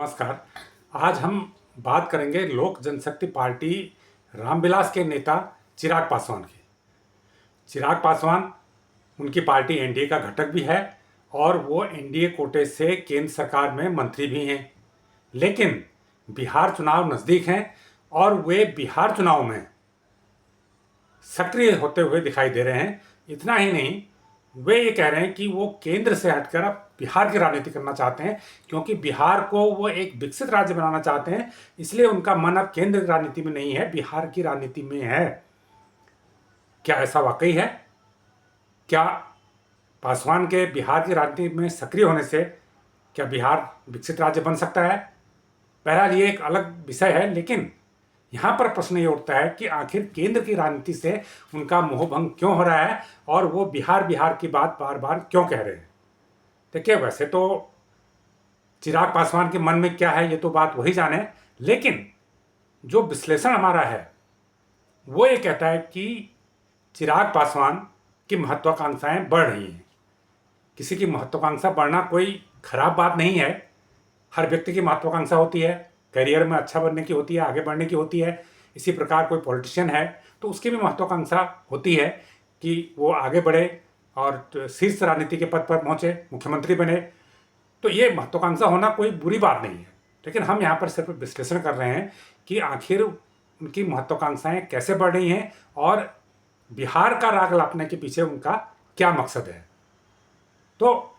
नमस्कार। आज हम बात करेंगे लोक जनशक्ति पार्टी रामविलास के नेता चिराग पासवान की। चिराग पासवान उनकी पार्टी एनडीए का घटक भी है और वो एनडीए कोटे से केंद्र सरकार में मंत्री भी हैं। लेकिन बिहार चुनाव नज़दीक हैं और वे बिहार चुनाव में सक्रिय होते हुए दिखाई दे रहे हैं। इतना ही नहीं, वे ये कह रहे हैं कि वो केंद्र से हटकर अब बिहार की राजनीति करना चाहते हैं, क्योंकि बिहार को वो एक विकसित राज्य बनाना चाहते हैं। इसलिए उनका मन अब केंद्र की राजनीति में नहीं है, बिहार की राजनीति में है। क्या ऐसा वाकई है? क्या पासवान के बिहार की राजनीति में सक्रिय होने से क्या बिहार विकसित राज्य बन सकता है? बहरहाल ये एक अलग विषय है, लेकिन यहाँ पर प्रश्न ये उठता है कि आखिर केंद्र की राजनीति से उनका मोहभंग क्यों हो रहा है और वो बिहार बिहार की बात बार बार क्यों कह रहे हैं। देखिए, वैसे तो चिराग पासवान के मन में क्या है ये तो बात वही जाने, लेकिन जो विश्लेषण हमारा है वो ये कहता है कि चिराग पासवान की महत्वाकांक्षाएं बढ़ रही हैं। किसी की महत्वाकांक्षा बढ़ना कोई खराब बात नहीं है। हर व्यक्ति की महत्वाकांक्षा होती है, करियर में अच्छा बनने की होती है, आगे बढ़ने की होती है। इसी प्रकार कोई पॉलिटिशियन है तो उसकी भी महत्वाकांक्षा होती है कि वो आगे बढ़े और शीर्ष राजनीति के पद पर पहुंचे, मुख्यमंत्री बने। तो ये महत्वाकांक्षा होना कोई बुरी बात नहीं है, लेकिन हम यहाँ पर सिर्फ विश्लेषण कर रहे हैं कि आखिर उनकी महत्वाकांक्षाएं कैसे बढ़ रही हैं और बिहार का राग लापने के पीछे उनका क्या मकसद है। तो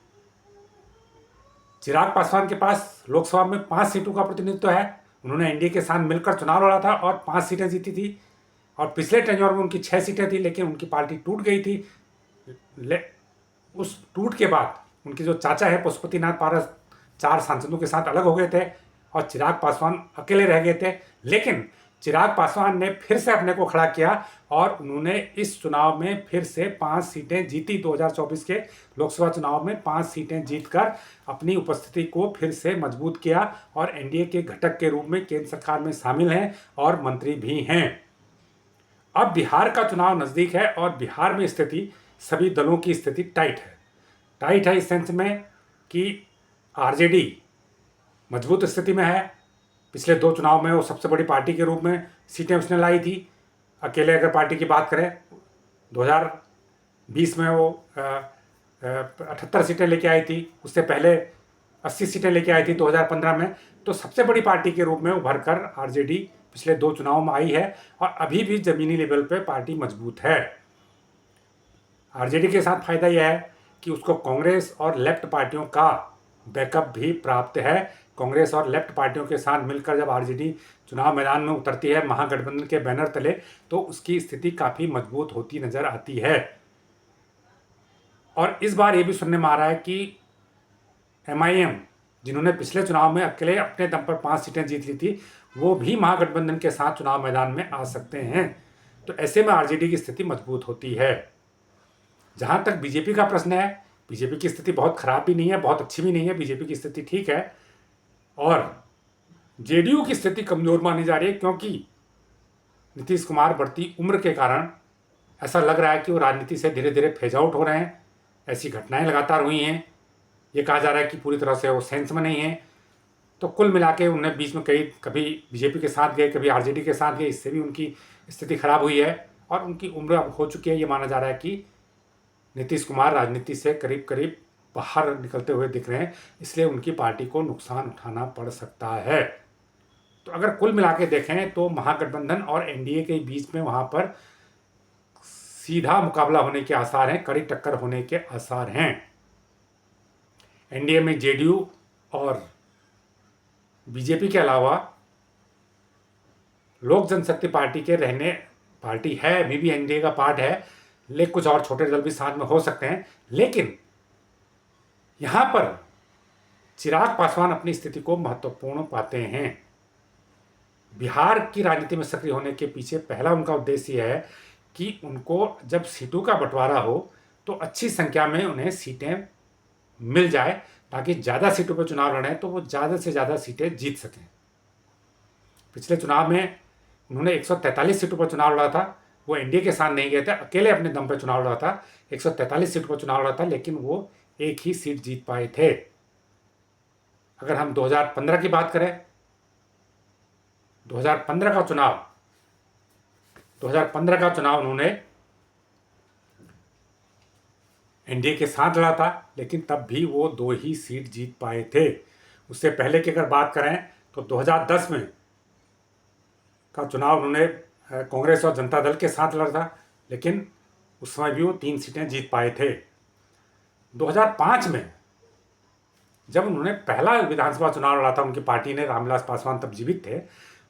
चिराग पासवान के पास लोकसभा में 5 सीटों का प्रतिनिधित्व है। उन्होंने एनडीए के साथ मिलकर चुनाव लड़ा था और 5 सीटें जीती थी। और पिछले टेन्योर में उनकी 6 सीटें थी, लेकिन उनकी पार्टी टूट गई थी। उस टूट के बाद उनके जो चाचा है पशुपतिनाथ पारस 4 सांसदों के साथ अलग हो गए थे और चिराग पासवान अकेले रह गए थे। लेकिन चिराग पासवान ने फिर से अपने को खड़ा किया और उन्होंने इस चुनाव में फिर से 5 सीटें जीती। 2024 के लोकसभा चुनाव में 5 सीटें जीतकर अपनी उपस्थिति को फिर से मजबूत किया और एनडीए के घटक के रूप में केंद्र सरकार में शामिल हैं और मंत्री भी हैं। अब बिहार का चुनाव नज़दीक है और बिहार में स्थिति, सभी दलों की स्थिति टाइट है इस सेंस में कि आरजेडी मजबूत स्थिति में है। पिछले 2 चुनाव में वो सबसे बड़ी पार्टी के रूप में सीटें उसने लाई थी। अकेले अगर पार्टी की बात करें, 2020 में वो 78 सीटें लेके आई थी। उससे पहले 80 सीटें लेके आई थी 2015 में। तो सबसे बड़ी पार्टी के रूप में उभर कर आरजेडी पिछले 2 चुनाव में आई है और अभी भी ज़मीनी लेवल पे पार्टी मजबूत है। आरजेडी के साथ फायदा यह है कि उसको कांग्रेस और लेफ्ट पार्टियों का बैकअप भी प्राप्त है। कांग्रेस और लेफ्ट पार्टियों के साथ मिलकर जब आरजेडी चुनाव मैदान में उतरती है महागठबंधन के बैनर तले, तो उसकी स्थिति काफ़ी मजबूत होती नजर आती है। और इस बार ये भी सुनने में आ रहा है कि एमआईएम, जिन्होंने पिछले चुनाव में अकेले अपने दम पर 5 सीटें जीत ली थी, वो भी महागठबंधन के साथ चुनाव मैदान में आ सकते हैं। तो ऐसे में आरजेडी की स्थिति मजबूत होती है। जहाँ तक बीजेपी का प्रश्न है, बीजेपी की स्थिति बहुत खराब भी नहीं है, बहुत अच्छी भी नहीं है। बीजेपी की स्थिति ठीक है और जेडीयू की स्थिति कमजोर मानी जा रही है, क्योंकि नीतीश कुमार बढ़ती उम्र के कारण ऐसा लग रहा है कि वो राजनीति से धीरे धीरे फेज आउट हो रहे हैं। ऐसी घटनाएं लगातार हुई हैं। ये कहा जा रहा है कि पूरी तरह से वो सेंस में नहीं है। तो कुल मिला के उन्हें बीच में कभी बीजेपी के साथ गए, कभी आरजेडी के साथ गए, इससे भी उनकी स्थिति खराब हुई है और उनकी उम्र अब हो चुकी है। ये माना जा रहा है कि नीतीश कुमार राजनीति से करीब करीब बाहर निकलते हुए दिख रहे हैं, इसलिए उनकी पार्टी को नुकसान उठाना पड़ सकता है। तो अगर कुल मिला के देखें तो महागठबंधन और एनडीए के बीच में वहाँ पर सीधा मुकाबला होने के आसार हैं, कड़ी टक्कर होने के आसार हैं। एनडीए में जेडीयू और बीजेपी के अलावा लोक जनशक्ति पार्टी के रहने पार्टी है, अभी भी एनडीए का पार्ट है, लेकिन कुछ और छोटे दल भी साथ में हो सकते हैं। लेकिन यहाँ पर चिराग पासवान अपनी स्थिति को महत्वपूर्ण पाते हैं। बिहार की राजनीति में सक्रिय होने के पीछे पहला उनका उद्देश्य यह है कि उनको जब सीटों का बंटवारा हो तो अच्छी संख्या में उन्हें सीटें मिल जाए, ताकि ज़्यादा सीटों पर चुनाव लड़ें तो वो ज़्यादा से ज़्यादा सीटें जीत सकें। पिछले चुनाव में उन्होंने 143 सीटों पर चुनाव लड़ा था। वो एनडीए के साथ नहीं गए थे, अकेले अपने दम पर चुनाव लड़ा था। 143 सीटों पर चुनाव लड़ा था, लेकिन वो एक ही सीट जीत पाए थे। अगर हम 2015 की बात करें, 2015 का चुनाव 2015 का चुनाव उन्होंने एनडीए के साथ लड़ा था, लेकिन तब भी वो 2 ही सीट जीत पाए थे। उससे पहले की अगर बात करें तो 2010 में का चुनाव उन्होंने कांग्रेस और जनता दल के साथ लड़ा था, लेकिन उस समय भी वो 3 सीटें जीत पाए थे। 2005 में जब उन्होंने पहला विधानसभा चुनाव लड़ा था, उनकी पार्टी ने, रामविलास पासवान तब जीवित थे,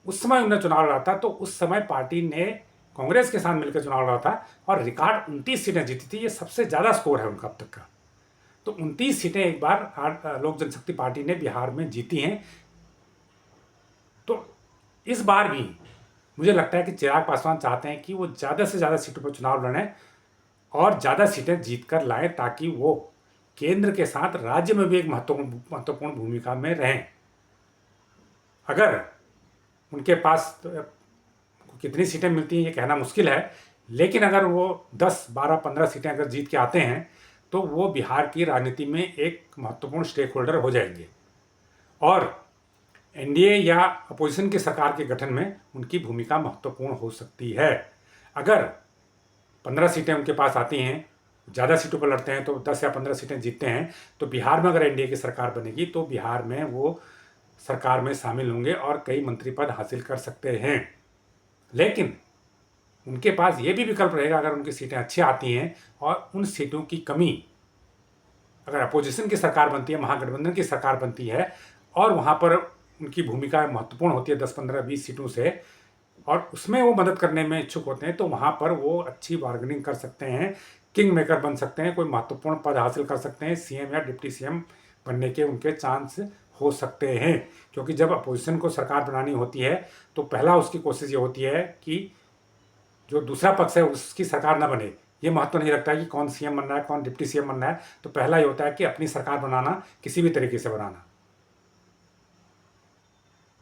उस समय उन्होंने चुनाव लड़ा था, तो उस समय पार्टी ने कांग्रेस के साथ मिलकर चुनाव लड़ा था और रिकॉर्ड 29 सीटें जीती थी। ये सबसे ज़्यादा स्कोर है उनका अब तक का। तो 29 सीटें एक बार लोक जनशक्ति पार्टी ने बिहार में जीती हैं। तो इस बार भी मुझे लगता है कि चिराग पासवान चाहते हैं कि वो ज़्यादा से ज़्यादा सीटों पर चुनाव लड़ें और ज़्यादा सीटें जीत कर लाएँ, ताकि वो केंद्र के साथ राज्य में भी एक महत्वपूर्ण भूमिका में रहें। अगर उनके पास कितनी सीटें मिलती हैं ये कहना मुश्किल है, लेकिन अगर वो 10, 12, 15 सीटें अगर जीत के आते हैं तो वो बिहार की राजनीति में एक महत्वपूर्ण स्टेक होल्डर हो जाएंगे और एनडीए या अपोजिशन की सरकार के गठन में उनकी भूमिका महत्वपूर्ण हो सकती है। अगर 15 सीटें उनके पास आती हैं, ज़्यादा सीटों पर लड़ते हैं, तो 10 या 15 सीटें जीतते हैं, तो बिहार में अगर एनडीए की सरकार बनेगी तो बिहार में वो सरकार में शामिल होंगे और कई मंत्री पद हासिल कर सकते हैं। लेकिन उनके पास ये भी विकल्प रहेगा, अगर उनकी सीटें अच्छी आती हैं और उन सीटों की कमी, अगर अपोजिशन की सरकार बनती है, महागठबंधन की सरकार बनती है और वहाँ पर उनकी भूमिका महत्वपूर्ण होती है 10, 15, 20 सीटों से, और उसमें वो मदद करने में इच्छुक होते हैं, तो वहाँ पर वो अच्छी बार्गेनिंग कर सकते हैं, किंग मेकर बन सकते हैं, कोई महत्वपूर्ण पद हासिल कर सकते हैं, सीएम या डिप्टी सीएम बनने के उनके चांस हो सकते हैं। क्योंकि जब अपोजिशन को सरकार बनानी होती है तो पहला उसकी कोशिश ये होती है कि जो दूसरा पक्ष है उसकी सरकार ना बने। ये महत्व नहीं रखता है कि कौन सीएम बन रहा है, कौन डिप्टी सीएम बन रहा है, तो पहला ये होता है कि अपनी सरकार बनाना, किसी भी तरीके से बनाना।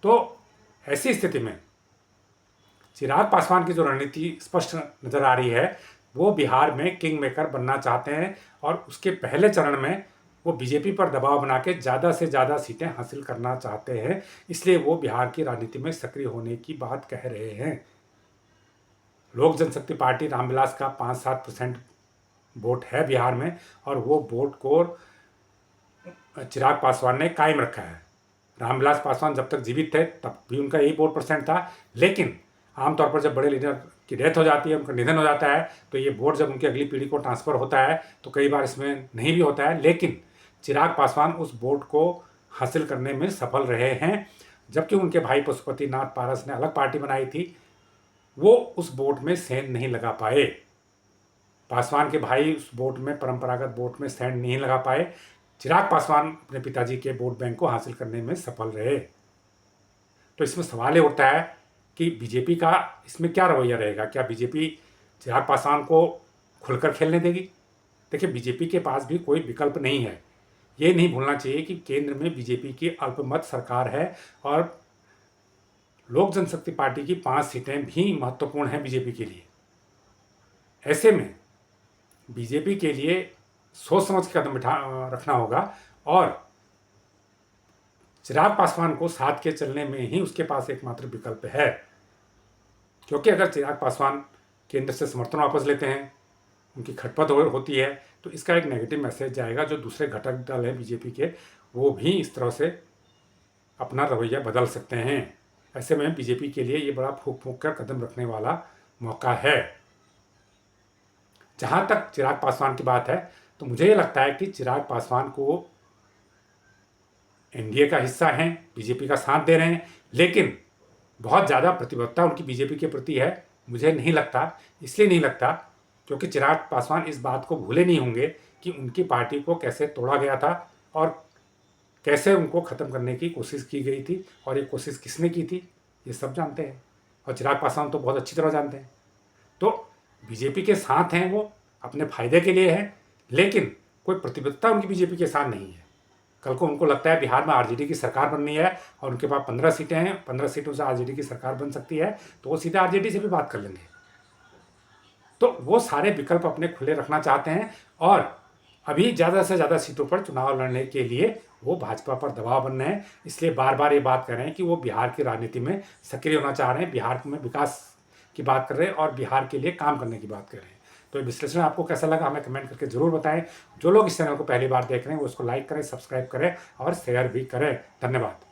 तो ऐसी स्थिति में चिराग पासवान की जो रणनीति स्पष्ट नजर आ रही है, वो बिहार में किंग मेकर बनना चाहते हैं और उसके पहले चरण में वो बीजेपी पर दबाव बना के ज़्यादा से ज़्यादा सीटें हासिल करना चाहते हैं। इसलिए वो बिहार की राजनीति में सक्रिय होने की बात कह रहे हैं। लोक जनशक्ति पार्टी रामविलास का 5-7% वोट है बिहार में और वो वोट को चिराग पासवान ने कायम रखा है। रामविलास पासवान जब तक जीवित थे तब भी उनका यही वोट परसेंट था, लेकिन आमतौर पर जब बड़े लीडर की डेथ हो जाती है, उनका निधन हो जाता है, तो ये वोट जब उनकी अगली पीढ़ी को ट्रांसफ़र होता है तो कई बार इसमें नहीं भी होता है, लेकिन चिराग पासवान उस वोट को हासिल करने में सफल रहे हैं। जबकि उनके भाई पशुपति नाथ पारस ने अलग पार्टी बनाई थी, वो उस वोट में सेंध नहीं लगा पाए। पासवान के भाई उस वोट में, परंपरागत वोट में सेंध नहीं लगा पाए। चिराग पासवान अपने पिताजी के वोट बैंक को हासिल करने में सफल रहे। तो इसमें सवाल ये उठता है कि बीजेपी का इसमें क्या रवैया रहेगा? क्या बीजेपी चिराग पासवान को खुलकर खेलने देगी? देखिए, बीजेपी के पास भी कोई विकल्प नहीं है। ये नहीं भूलना चाहिए कि केंद्र में बीजेपी की अल्पमत सरकार है और लोक जनशक्ति पार्टी की 5 सीटें भी महत्वपूर्ण हैं बीजेपी के लिए। ऐसे में बीजेपी के लिए सोच समझ के कदम रखना होगा और चिराग पासवान को साथ के चलने में ही उसके पास एकमात्र विकल्प है। क्योंकि अगर चिराग पासवान केंद्र से समर्थन वापस लेते हैं, उनकी खटपट होती है, तो इसका एक नेगेटिव मैसेज जाएगा। जो दूसरे घटक दल हैं बीजेपी के, वो भी इस तरह से अपना रवैया बदल सकते हैं। ऐसे में बीजेपी के लिए ये बड़ा फूंक फूंक कर कदम रखने वाला मौका है। जहाँ तक चिराग पासवान की बात है, तो मुझे ये लगता है कि चिराग पासवान को एनडीए का हिस्सा हैं, बीजेपी का साथ दे रहे हैं, लेकिन बहुत ज़्यादा प्रतिबद्धता उनकी बीजेपी के प्रति है, मुझे नहीं लगता। इसलिए नहीं लगता क्योंकि चिराग पासवान इस बात को भूले नहीं होंगे कि उनकी पार्टी को कैसे तोड़ा गया था और कैसे उनको ख़त्म करने की कोशिश की गई थी, और ये कोशिश किसने की थी ये सब जानते हैं, और चिराग पासवान तो बहुत अच्छी तरह जानते हैं। तो बीजेपी के साथ हैं, वो अपने फायदे के लिए हैं, लेकिन कोई प्रतिबद्धता उनकी बीजेपी के साथ नहीं है। कल को उनको लगता है बिहार में आरजेडी की सरकार बननी है और उनके पास 15 सीटें हैं, 15 सीटों से आरजेडी की सरकार बन सकती है, तो वो सीधे आरजेडी से भी बात कर लेंगे। तो वो सारे विकल्प अपने खुले रखना चाहते हैं और अभी ज़्यादा से ज़्यादा सीटों पर चुनाव लड़ने के लिए वो भाजपा पर दबाव बन रहे हैं, इसलिए बार बार ये बात कर रहे हैं कि वो बिहार की राजनीति में सक्रिय होना चाह रहे हैं, बिहार में विकास की बात कर रहे हैं और बिहार के लिए काम करने की बात कर रहे हैं। तो ये विश्लेषण आपको कैसा लगा हमें कमेंट करके जरूर बताएं। जो लोग इस चैनल को पहली बार देख रहे हैं वो उसको लाइक करें, सब्सक्राइब करें और शेयर भी करें। धन्यवाद।